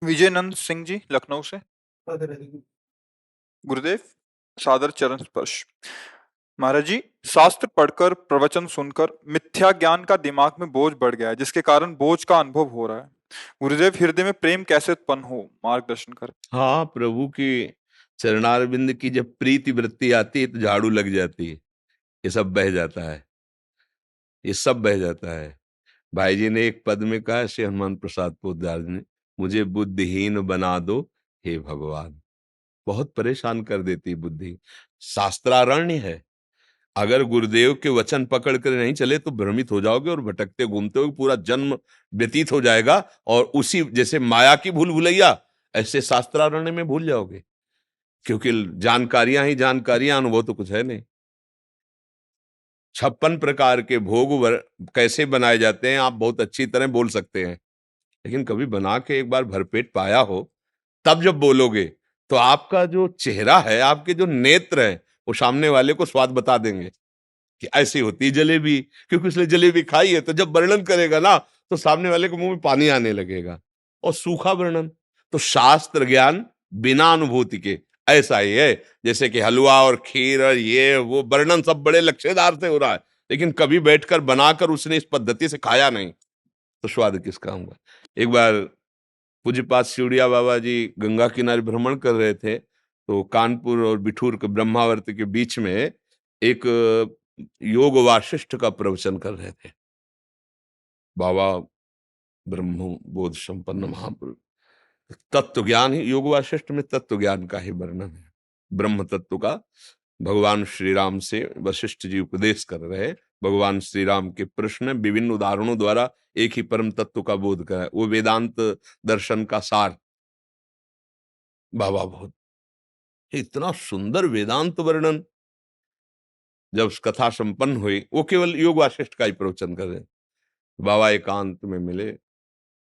विजयनंद सिंह जी लखनऊ से। गुरुदेव, सादर चरण स्पर्श। महाराज जी, शास्त्र पढ़कर प्रवचन सुनकर मिथ्या ज्ञान का दिमाग में बोझ बढ़ गया है, जिसके कारण बोझ का अनुभव हो रहा है। गुरुदेव, हृदय में प्रेम कैसे उत्पन्न हो, मार्गदर्शन करें। हाँ, प्रभु की चरणारविंद की जब प्रीति वृत्ति आती है तो झाड़ू लग जाती है। ये सब बह जाता है, ये सब बह जाता है। भाई जी ने एक पद में कहा, श्री हनुमान प्रसाद पोद्दार ने, मुझे बुद्धिहीन बना दो हे भगवान। बहुत परेशान कर देती बुद्धि। शास्त्रारण्य है, अगर गुरुदेव के वचन पकड़ कर नहीं चले तो भ्रमित हो जाओगे और भटकते घूमते हो, पूरा जन्म व्यतीत हो जाएगा। और उसी जैसे माया की भूल भुलैया, ऐसे शास्त्रारण्य में भूल जाओगे, क्योंकि जानकारियां ही जानकारियां, अनुभव तो कुछ है नहीं। 56 प्रकार के कैसे बनाए जाते हैं आप बहुत अच्छी तरह बोल सकते हैं, लेकिन कभी बना के एक बार भरपेट पाया हो, तब जब बोलोगे तो आपका जो चेहरा है, आपके जो नेत्र हैं, वो सामने वाले को स्वाद बता देंगे कि ऐसी होती है जलेबी। क्योंकि उसने जलेबी खाई है, तो जब वर्णन करेगा ना, तो सामने वाले के मुंह में पानी आने लगेगा। और सूखा वर्णन, तो शास्त्र ज्ञान बिना अनुभूति के ऐसा ही है, जैसे कि हलवा और खीर और ये वो वर्णन सब बड़े लच्छेदार से हो रहा है, लेकिन कभी बैठकर बनाकर उसने इस पद्धति से खाया नहीं, तो स्वाद किसका होगा। एक बार पूज्यपाद सिउड़िया बाबा जी गंगा किनारे भ्रमण कर रहे थे, तो कानपुर और बिठूर के ब्रह्मावर्त के बीच में एक योग वाशिष्ठ का प्रवचन कर रहे थे। बाबा ब्रह्म बोध संपन्न महापुरुष, तत्व ज्ञान ही योग वाशिष्ठ में तत्व ज्ञान का ही वर्णन है, ब्रह्म तत्व का। भगवान श्री राम से वशिष्ठ जी उपदेश कर रहे हैं। भगवान श्री राम के प्रश्न विभिन्न उदाहरणों द्वारा एक ही परम तत्व का बोध करा, वो वेदांत दर्शन का सार। बाबा बहुत इतना सुंदर वेदांत वर्णन, जब कथा संपन्न हुई, वो केवल योग वाशिष्ठ का ही प्रवचन कर रहे। बाबा एकांत में मिले,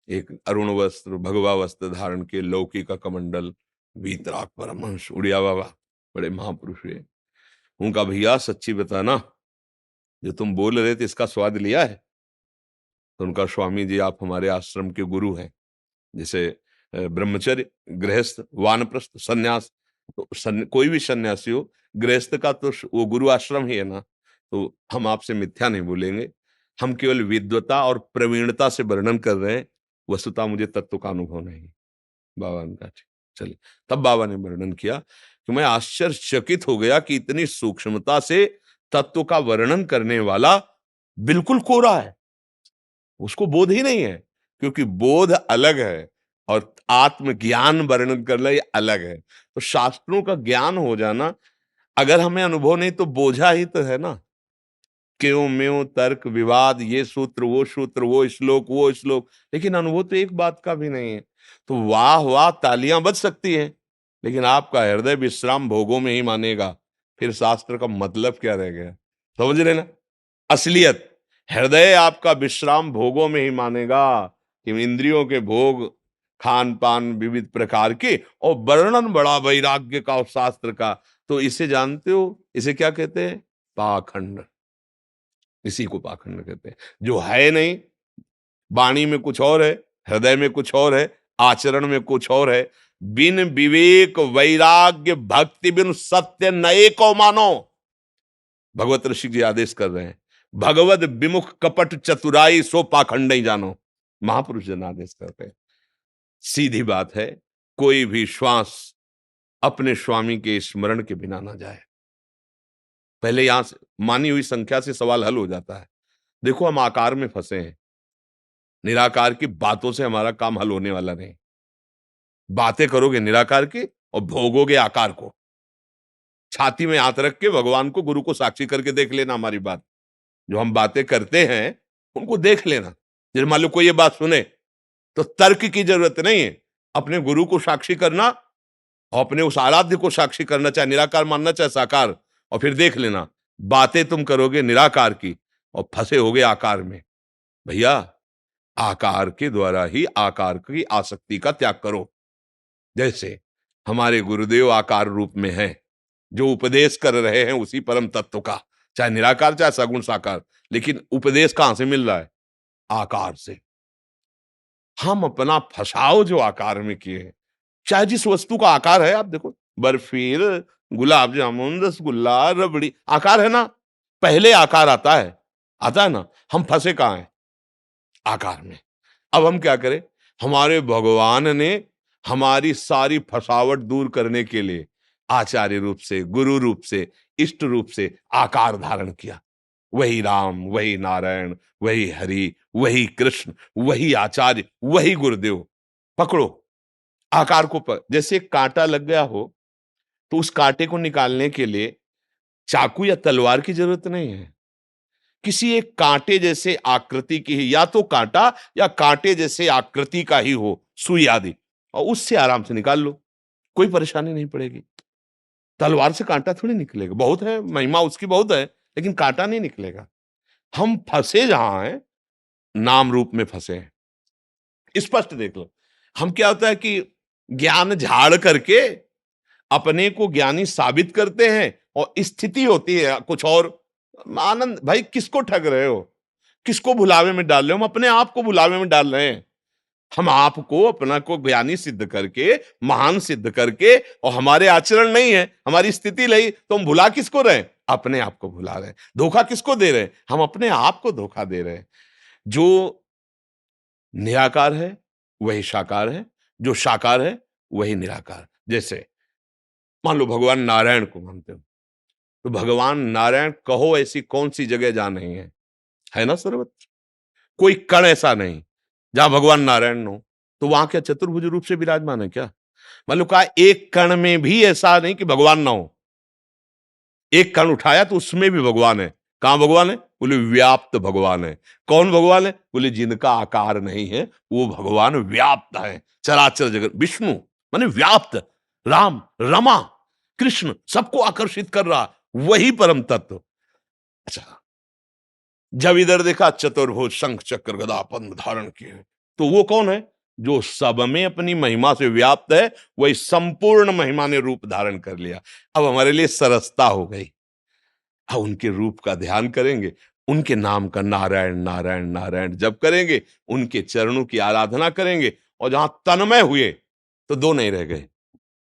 एक अरुण वस्त्र भगवा वस्त्र धारण के, लौकी का कमंडल, वीतराग परमहंस उड़िया बाबा, बड़े महापुरुष हुए। उनका, भैया सच्ची बताना, जो तुम बोल रहे थे इसका स्वाद लिया है? तो उनका, स्वामी जी आप हमारे आश्रम के गुरु हैं। जैसे ब्रह्मचर्य, गृहस्थ, वानप्रस्थ, सन्यास, तो कोई भी सन्यासी हो, गृहस्थ का तो वो गुरु आश्रम ही है ना। तो हम आपसे मिथ्या नहीं बोलेंगे, हम केवल विद्वता और प्रवीणता से वर्णन कर रहे हैं, वस्तुतः मुझे तत्व का अनुभव नहीं। बाबा ने कहा ठीक, चलिए। तब बाबा ने वर्णन किया कि मैं आश्चर्यचकित हो गया कि इतनी सूक्ष्मता से तत्व का वर्णन करने वाला बिल्कुल कोरा है, उसको बोध ही नहीं है। क्योंकि बोध अलग है और आत्मज्ञान वर्णन करना ये अलग है। तो शास्त्रों का ज्ञान हो जाना, अगर हमें अनुभव नहीं तो बोझा ही तो है ना। क्यों म्यों तर्क विवाद, ये सूत्र वो श्लोक वो श्लोक, लेकिन अनुभव तो एक बात का भी नहीं है। तो वाह वाह तालियां बज सकती हैं, लेकिन आपका हृदय विश्राम भोगों में ही मानेगा, फिर शास्त्र का मतलब क्या रह गया। समझ रहे ना असलियत। हृदय आपका विश्राम भोगों में ही मानेगा, कि इंद्रियों के भोग, खान पान विविध प्रकार के, और वर्णन बड़ा वैराग्य का और शास्त्र का। तो इसे जानते हो, इसे क्या कहते हैं? पाखंड। इसी को पाखंड कहते हैं। जो है नहीं, वाणी में कुछ और है, हृदय में कुछ और है, आचरण में कुछ और है। बिन विवेक वैराग्य भक्ति बिन सत्य नए को मानो, भगवत ऋषि जी आदेश कर रहे हैं। भगवत विमुख कपट चतुराई सो पाखंड नहीं जानो, महापुरुष जन आदेश करते हैं। सीधी बात है, कोई भी श्वास अपने स्वामी के स्मरण के बिना ना जाए। पहले यहां से मानी हुई संख्या से सवाल हल हो जाता है। देखो, हम आकार में फंसे हैं, निराकार की बातों से हमारा काम हल होने वाला नहीं। बातें करोगे निराकार की और भोगोगे आकार को। छाती में हाथ रख के भगवान को, गुरु को साक्षी करके देख लेना हमारी बात। जो हम बातें करते हैं उनको देख लेना। जैसे मान लो कोई ये बात सुने, तो तर्क की जरूरत नहीं है, अपने गुरु को साक्षी करना और अपने उस आराध्य को साक्षी करना, चाहे निराकार मानना चाहे साकार, और फिर देख लेना। बातें तुम करोगे निराकार की और फंसे होगे आकार में। भैया, आकार के द्वारा ही आकार की आसक्ति का त्याग करो। जैसे हमारे गुरुदेव आकार रूप में हैं, जो उपदेश कर रहे हैं उसी परम तत्व का, चाहे निराकार चाहे सगुण साकार, लेकिन उपदेश कहां से मिल रहा है? आकार से। हम अपना फसाव जो आकार में किए हैं, चाहे जिस वस्तु का आकार है, आप देखो बर्फी, गुलाब जामुन, रसगुल्ला, रबड़ी, आकार है ना, पहले आकार आता है ना, हम फंसे कहाँ हैं? आकार में। अब हम क्या करें? हमारे भगवान ने हमारी सारी फसावट दूर करने के लिए आचार्य रूप से, गुरु रूप से, इष्ट रूप से आकार धारण किया। वही राम, वही नारायण, वही हरि, वही कृष्ण, वही आचार्य, वही गुरुदेव। पकड़ो आकार को, जैसे कांटा लग गया हो तो उस कांटे को निकालने के लिए चाकू या तलवार की जरूरत नहीं है। किसी एक कांटे जैसे आकृति की ही, या तो कांटा या कांटे जैसे आकृति का ही हो सुई आदि, और उससे आराम से निकाल लो, कोई परेशानी नहीं पड़ेगी। तलवार से कांटा थोड़ी निकलेगा, बहुत है महिमा उसकी, बहुत है, लेकिन कांटा नहीं निकलेगा। हम फंसे जहां हैं, नाम रूप में फंसे हैं। स्पष्ट देख लो, हम क्या होता है कि ज्ञान झाड़ करके अपने को ज्ञानी साबित करते हैं, और स्थिति होती है कुछ और। आनंद भाई, किसको ठग रहे हो? किसको भुलावे में डाल रहे हो? हम अपने आप को भुलावे में डाल रहे हैं। हम आपको, अपना को ज्ञानी सिद्ध करके, महान सिद्ध करके, और हमारे आचरण नहीं है, हमारी स्थिति नहीं, तो हम भुला किसको रहे हैं? अपने आप को भुला रहे हैं। धोखा किसको दे रहे हैं? हम अपने आप को धोखा दे रहे हैं। जो निराकार है वही साकार है, जो साकार है वही निराकार। जैसे मान लो भगवान नारायण को मानते हो, तो भगवान नारायण कहो ऐसी कौन सी जगह जहां नहीं है ना सर्वत्र? कोई कण ऐसा नहीं जहां भगवान नारायण हो। तो वहां क्या चतुर्भुज रूप से विराजमान है क्या? मान लो कहा एक कण में भी ऐसा नहीं कि भगवान ना हो। एक कण उठाया तो उसमें भी भगवान है। कहां भगवान है? बोले व्याप्त भगवान है। कौन भगवान है? बोले जिनका आकार नहीं है वो भगवान व्याप्त है चराचर जगत। विष्णु माने व्याप्त, राम, रमा, कृष्ण सबको आकर्षित कर रहा, वही परम तत्व। अच्छा, जब इधर देखा चतुर्भुज शंख चक्र गदा पद्म धारण किए, तो वो कौन है? जो सब में अपनी महिमा से व्याप्त है, वही संपूर्ण महिमा ने रूप धारण कर लिया। अब हमारे लिए सरसता हो गई। अब उनके रूप का ध्यान करेंगे, उनके नाम का नारायण नारायण नारायण जप करेंगे, उनके चरणों की आराधना करेंगे, और जहां तन्मय हुए तो दो नहीं रह गए,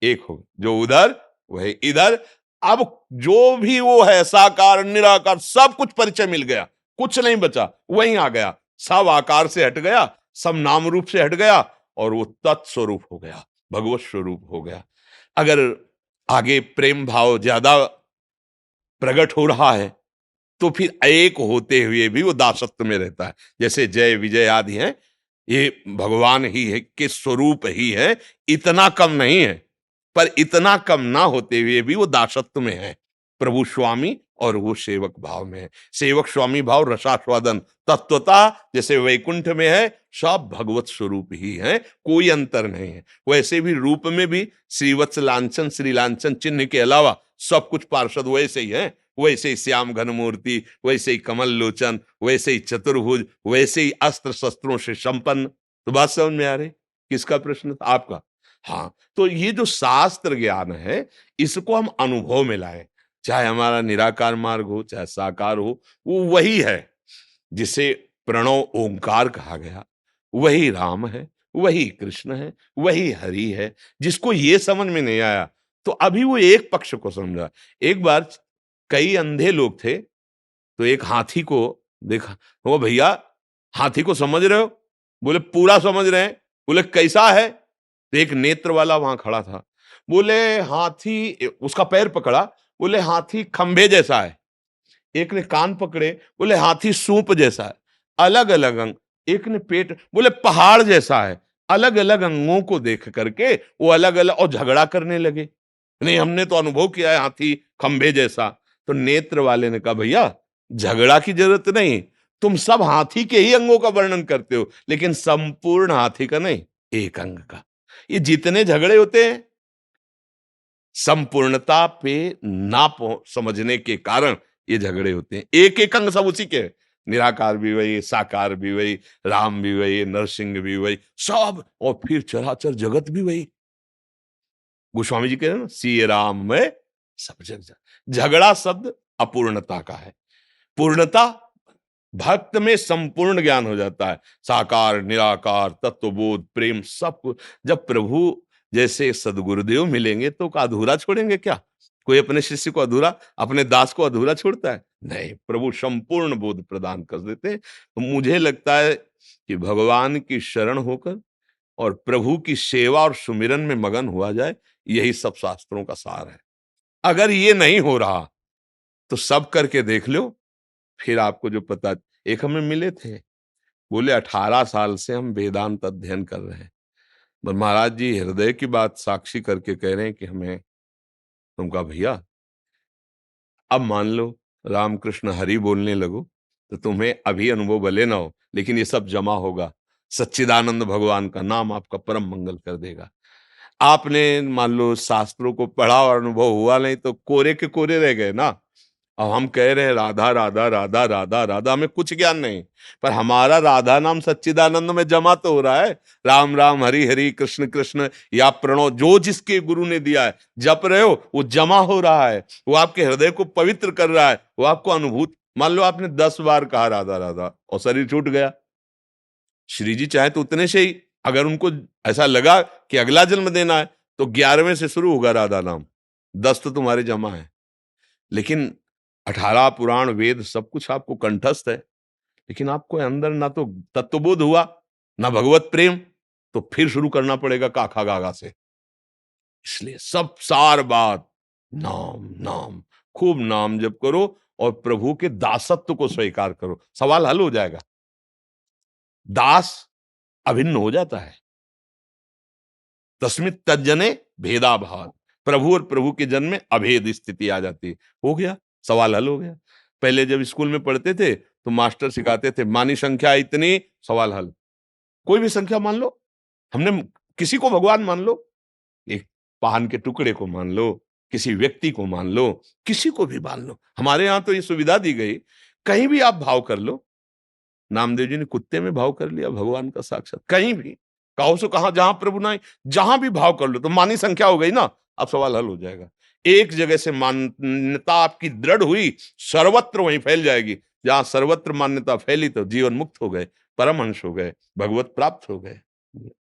एक हो गए। जो उधर वही इधर। अब जो भी वो है, साकार निराकार, सब कुछ परिचय मिल गया, कुछ नहीं बचा, वहीं आ गया। सब आकार से हट गया, सब नाम रूप से हट गया, और वो तत्स्वरूप हो गया, भगवत स्वरूप हो गया। अगर आगे प्रेम भाव ज्यादा प्रकट हो रहा है, तो फिर एक होते हुए भी वो दासत्व में रहता है। जैसे जय विजय आदि हैं, ये भगवान ही है के स्वरूप ही है, इतना कम नहीं है, पर इतना कम ना होते हुए भी वो दासत्व में है। प्रभु स्वामी और वो सेवक भाव में है। सेवक स्वामी भाव रसास्वादन तत्वता जैसे वैकुंठ में है, सब भगवत स्वरूप ही है, कोई अंतर नहीं है। वैसे भी रूप में भी श्रीवत्स लांछन श्री लांछन चिन्ह के अलावा सब कुछ पार्षद वैसे ही है। वैसे ही श्याम घन मूर्ति, वैसे ही कमल लोचन, वैसे ही चतुर्भुज, वैसे ही अस्त्र शस्त्रों से संपन्न। तो बात समझ में आ रही? किसका प्रश्न था? आपका। हाँ, तो ये जो शास्त्र ज्ञान है, इसको हम अनुभव में लाएं। चाहे हमारा निराकार मार्ग हो, चाहे साकार हो, वो वही है जिसे प्रणव ओंकार कहा गया। वही राम है, वही कृष्ण है, वही हरि है। जिसको ये समझ में नहीं आया, तो अभी वो एक पक्ष को समझा। एक बार कई अंधे लोग थे, तो एक हाथी को देखा। वो भैया हाथी को समझ रहे हो? बोले पूरा समझ रहे हैं। बोले कैसा है? तो एक नेत्र वाला वहां खड़ा था। बोले हाथी, उसका पैर पकड़ा, बोले हाथी खंभे जैसा है। एक ने कान पकड़े, बोले हाथी सूप जैसा है। अलग अलग अंग। एक ने पेट, बोले पहाड़ जैसा है। अलग अलग अंगों को देख करके वो अलग अलग और झगड़ा करने लगे। नहीं, हमने तो अनुभव किया है हाथी खंभे जैसा। तो नेत्र वाले ने कहा भैया झगड़ा की जरूरत नहीं, तुम सब हाथी के ही अंगों का वर्णन करते हो, लेकिन संपूर्ण हाथी का नहीं, एक अंग का। ये जितने झगड़े होते हैं संपूर्णता पे ना समझने के कारण ये झगड़े होते हैं। एक एक अंग सब उसी के हैं। निराकार भी वही, साकार भी वही, राम भी वही, नरसिंह भी वही, सब, और फिर चराचर जगत भी वही। गोस्वामी जी कह रहे हैं ना, सी राम में सब जग झगड़ा शब्द अपूर्णता का है। पूर्णता भक्त में संपूर्ण ज्ञान हो जाता है, साकार निराकार तत्वबोध प्रेम सब कुछ। जब प्रभु जैसे सदगुरुदेव मिलेंगे तो का अधूरा छोड़ेंगे क्या? कोई अपने शिष्य को अधूरा, अपने दास को अधूरा छोड़ता है? नहीं, प्रभु संपूर्ण बोध प्रदान कर देते हैं। तो मुझे लगता है कि भगवान की शरण होकर और प्रभु की सेवा और सुमिरन में मगन हुआ जाए, यही सब शास्त्रों का सार है। अगर ये नहीं हो रहा तो सब करके देख लो, फिर आपको जो पता। एक हमें मिले थे, बोले 18 साल से हम वेदांत अध्ययन कर रहे हैं। पर महाराज जी हृदय की बात साक्षी करके कह रहे हैं कि हमें। तुम कहा भैया, अब मान लो रामकृष्ण हरि बोलने लगो तो तुम्हें अभी अनुभव भले ना हो, लेकिन ये सब जमा होगा। सच्चिदानंद भगवान का नाम आपका परम मंगल कर देगा। आपने मान लो शास्त्रों को पढ़ा और अनुभव हुआ नहीं तो कोरे के कोरे रह गए ना। अब हम कह रहे हैं राधा राधा राधा राधा राधा, हमें कुछ ज्ञान नहीं, पर हमारा राधा नाम सच्चिदानंद में जमा तो हो रहा है। राम राम हरि हरि कृष्ण कृष्ण या प्रणव, जो जिसके गुरु ने दिया है जप रहे हो, वो जमा हो रहा है, वो आपके हृदय को पवित्र कर रहा है, वो आपको अनुभूत। मान लो आपने 10 बार कहा राधा राधा और शरीर छूट गया, श्री जी चाहे तो उतने से ही, अगर उनको ऐसा लगा कि अगला जन्म देना है तो 11वें से शुरू होगा राधा नाम। 10 तो तुम्हारे जमा है, लेकिन 18 पुराण वेद सब कुछ आपको कंठस्थ है, लेकिन आपको अंदर ना तो तत्वबोध हुआ ना भगवत प्रेम, तो फिर शुरू करना पड़ेगा काखा गागा से। इसलिए सब सार बात नाम नाम, खूब नाम जप करो और प्रभु के दासत्व को स्वीकार करो, सवाल हल हो जाएगा। दास अभिन्न हो जाता है। तस्मित तज्जने भेदाभाव, प्रभु और प्रभु के जन में अभेद स्थिति आ जाती है। हो गया, सवाल हल हो गया। पहले जब स्कूल में पढ़ते थे तो मास्टर सिखाते थे मानी संख्या इतनी, सवाल हल। कोई भी संख्या मान लो, हमने किसी को भगवान मान लो, एक पान के टुकड़े को मान लो, किसी व्यक्ति को मान लो, किसी को भी मान लो। हमारे यहां तो ये सुविधा दी गई, कहीं भी आप भाव कर लो। नामदेव जी ने कुत्ते में भाव कर लिया, भगवान का साक्षात। कहीं भी कहो सो कहा, जहां प्रभु ना, जहां भी भाव कर लो तो मानी संख्या हो गई ना, अब सवाल हल हो जाएगा। एक जगह से मान्यता आपकी दृढ़ हुई, सर्वत्र वहीं फैल जाएगी। जहां सर्वत्र मान्यता फैली तो जीवन मुक्त हो गए, परमहंस हो गए, भगवत प्राप्त हो गए।